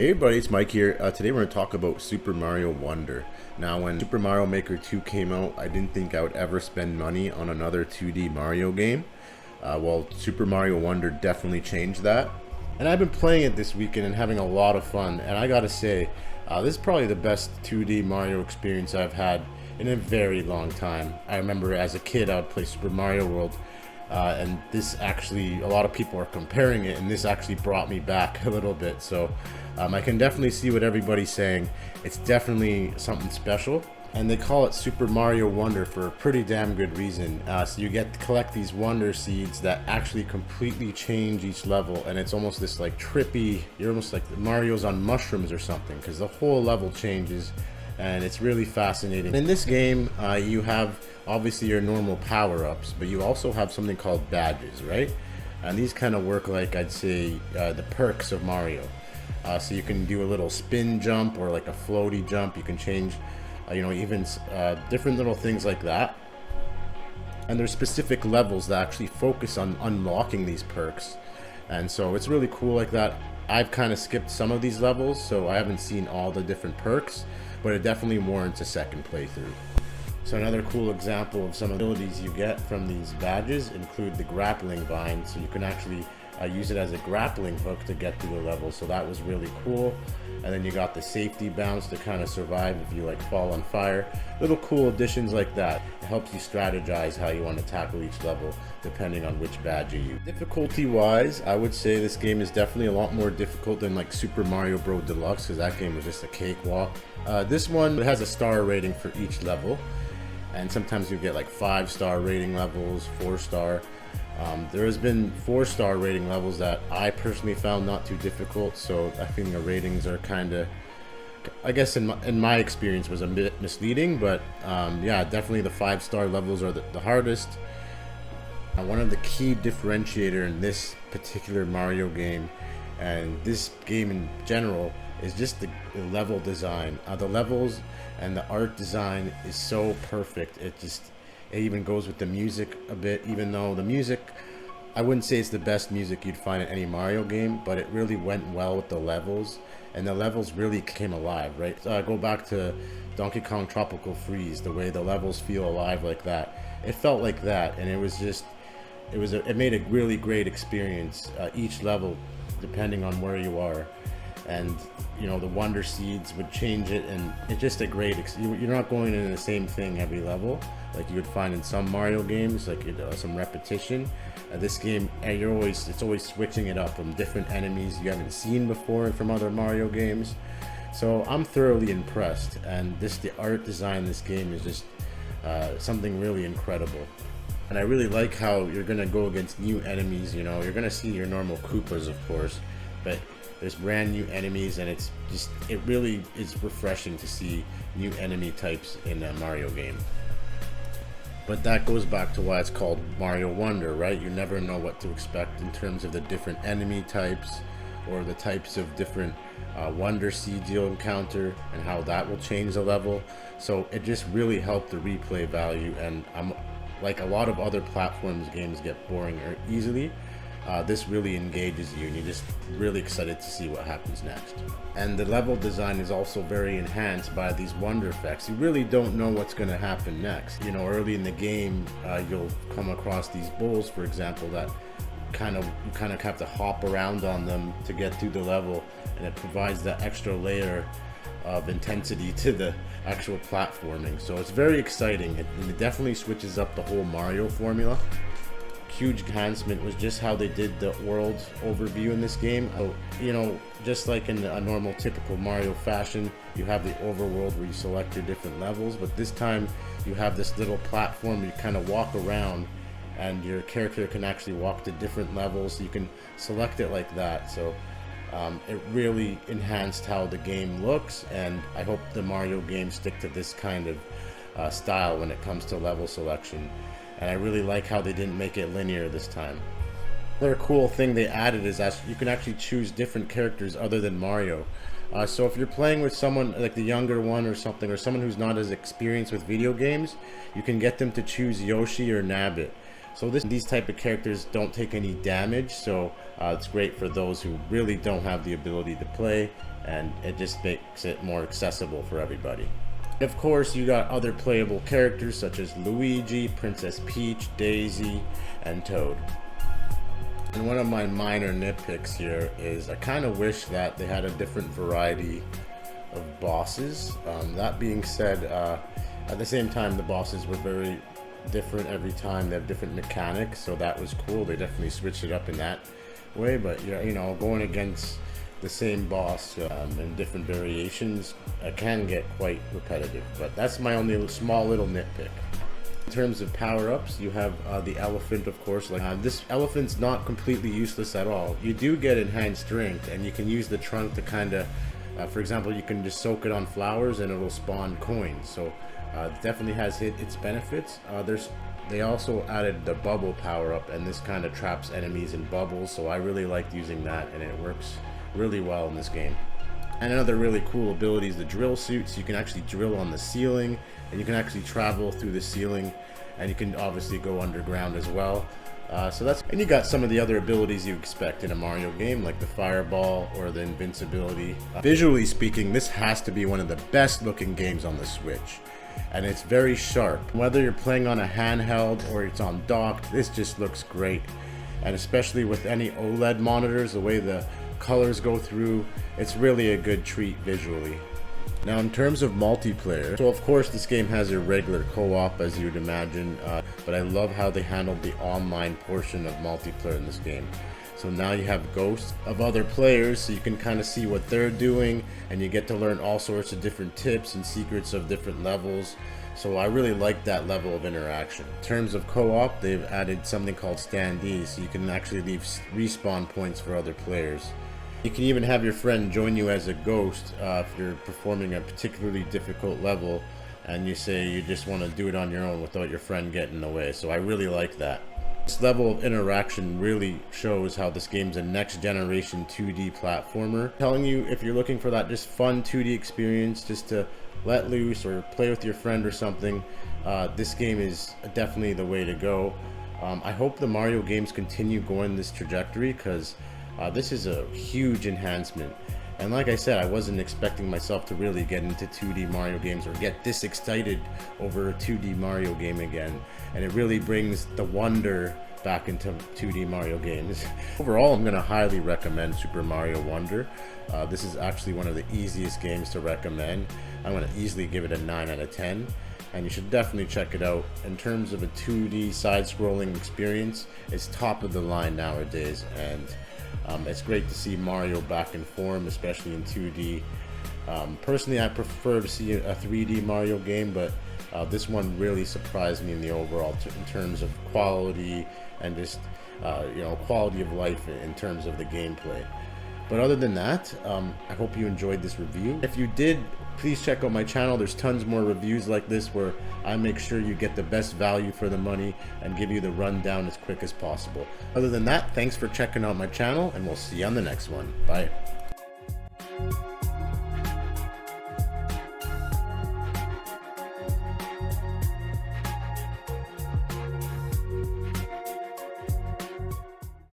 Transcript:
Hey everybody, it's Mike here. Today we're going to talk about Super Mario Wonder. Now when Super Mario Maker 2 came out, I didn't think I would ever spend money on another 2D Mario game. Well, Super Mario Wonder definitely changed that. And I've been playing it this weekend and having a lot of fun. And I gotta say, this is probably the best 2D Mario experience I've had in a very long time. I remember as a kid I would play Super Mario World. And this actually, a lot of people are comparing it, and this actually brought me back a little bit. So I can definitely see what everybody's saying. It's definitely something special. And they call it Super Mario Wonder for a pretty damn good reason. So you get to collect these Wonder Seeds that actually completely change each level. And it's almost this like trippy, you're almost like Mario's on mushrooms or something, because the whole level changes. And it's really fascinating. In this game, you have obviously your normal power-ups, but you also have something called badges, right? And these kind of work like, I'd say, the perks of Mario. So you can do a little spin jump or like a floaty jump. You can change, even different little things like that. And there's specific levels that actually focus on unlocking these perks. And so it's really cool like that. I've kind of skipped some of these levels, so I haven't seen all the different perks, but it definitely warrants a second playthrough. So another cool example of some abilities you get from these badges include the grappling vine, so you can actually use it as a grappling hook to get through the level, so that was really cool. And then you got the safety bounce to kind of survive if you like fall on fire. Little cool additions like that. It helps you strategize how you want to tackle each level depending on which badge you use. Difficulty wise, I would say this game is definitely a lot more difficult than like Super Mario Bros. Deluxe, because that game was just a cakewalk. This one has a star rating for each level, and sometimes you get like 5-star rating levels, 4-star. There has been 4-star rating levels that I personally found not too difficult, so I think the ratings are kind of, I guess in my experience, was a bit misleading, but yeah, definitely the 5-star levels are the hardest. One of the key differentiator in this particular Mario game, and this game in general, is just the level design. The levels and the art design is so perfect. It even goes with the music a bit, even though the music, I wouldn't say it's the best music you'd find in any Mario game, but it really went well with the levels, and the levels really came alive, right? Go back to Donkey Kong Tropical Freeze, the way the levels feel alive like that. It felt like that, and it made a really great experience, each level, depending on where you are. And the Wonder Seeds would change it, and it's just a great you're not going into the same thing every level like you would find in some Mario games, like some repetition. This game, it's always switching it up from different enemies you haven't seen before from other Mario games. So I'm thoroughly impressed, and the art design in this game is just something really incredible. And I really like how you're gonna go against new enemies. You're gonna see your normal Koopas, of course, but there's brand new enemies, and it really is refreshing to see new enemy types in a Mario game. But that goes back to why it's called Mario Wonder, right? You never know what to expect in terms of the different enemy types or the types of different Wonder Seeds you'll encounter and how that will change the level. So it just really helped the replay value, and like a lot of other platforms games get boring or easily. This really engages you, and you're just really excited to see what happens next. And the level design is also very enhanced by these wonder effects. You really don't know what's going to happen next. Early in the game, you'll come across these bowls, for example, that you kind of have to hop around on them to get through the level, and it provides that extra layer of intensity to the actual platforming. So it's very exciting. It definitely switches up the whole Mario formula. Huge enhancement was just how they did the world overview in this game. So, just like in a normal typical Mario fashion, you have the overworld where you select your different levels, but this time you have this little platform where you kind of walk around, and your character can actually walk to different levels, so you can select it like that. So it really enhanced how the game looks, and I hope the Mario games stick to this kind of style when it comes to level selection. And I really like how they didn't make it linear this time. Another cool thing they added is that you can actually choose different characters other than Mario. So if you're playing with someone like the younger one or something, or someone who's not as experienced with video games, you can get them to choose Yoshi or Nabbit. So these type of characters don't take any damage, so it's great for those who really don't have the ability to play, and it just makes it more accessible for everybody. Of course, you got other playable characters such as Luigi, Princess Peach, Daisy, and Toad. And one of my minor nitpicks here is I kind of wish that they had a different variety of bosses. That being said, at the same time, the bosses were very different every time. They have different mechanics, so that was cool. They definitely switched it up in that way, but you know, going against the same boss in different variations, it can get quite repetitive, but that's my only small little nitpick. In terms of power-ups, you have the elephant, of course. Like this elephant's not completely useless at all. You do get enhanced strength, and you can use the trunk to kind of, for example, you can just soak it on flowers and it'll spawn coins. So it definitely has its benefits. They also added the bubble power-up, and this kind of traps enemies in bubbles, so I really liked using that, and it works really well in this game. And another really cool ability is the drill suit, so you can actually drill on the ceiling, and you can actually travel through the ceiling, and you can obviously go underground as well. And you got some of the other abilities you expect in a Mario game, like the fireball or the invincibility. Visually speaking, this has to be one of the best looking games on the Switch, and it's very sharp. Whether you're playing on a handheld or it's on docked, this just looks great. And especially with any OLED monitors, the way the colors go through, it's really a good treat visually. Now, in terms of multiplayer, so of course this game has your regular co-op, as you'd imagine, but I love how they handled the online portion of multiplayer in this game. So now you have ghosts of other players, so you can kind of see what they're doing, and you get to learn all sorts of different tips and secrets of different levels. So I really like that level of interaction. In terms of co-op, they've added something called standees, so you can actually leave respawn points for other players. You can even have your friend join you as a ghost if you're performing a particularly difficult level, and you say you just want to do it on your own without your friend getting in the way. So I really like that. This level of interaction really shows how this game's a next generation 2D platformer. Telling you, if you're looking for that just fun 2D experience just to let loose or play with your friend or something, this game is definitely the way to go. I hope the Mario games continue going this trajectory, because this is a huge enhancement. And like I said, I wasn't expecting myself to really get into 2D Mario games or get this excited over a 2D Mario game again. And it really brings the wonder back into 2D Mario games. Overall, I'm going to highly recommend Super Mario Wonder. This is actually one of the easiest games to recommend. I'm going to easily give it a 9 out of 10. And you should definitely check it out. In terms of a 2D side-scrolling experience, it's top of the line nowadays. And it's great to see Mario back in form, especially in 2D. Personally, I prefer to see a 3D Mario game, but this one really surprised me in the overall in terms of quality and just quality of life in terms of the gameplay. But other than that, I hope you enjoyed this review. If you did, please check out my channel. There's tons more reviews like this where I make sure you get the best value for the money and give you the rundown as quick as possible. Other than that, thanks for checking out my channel, and we'll see you on the next one. Bye.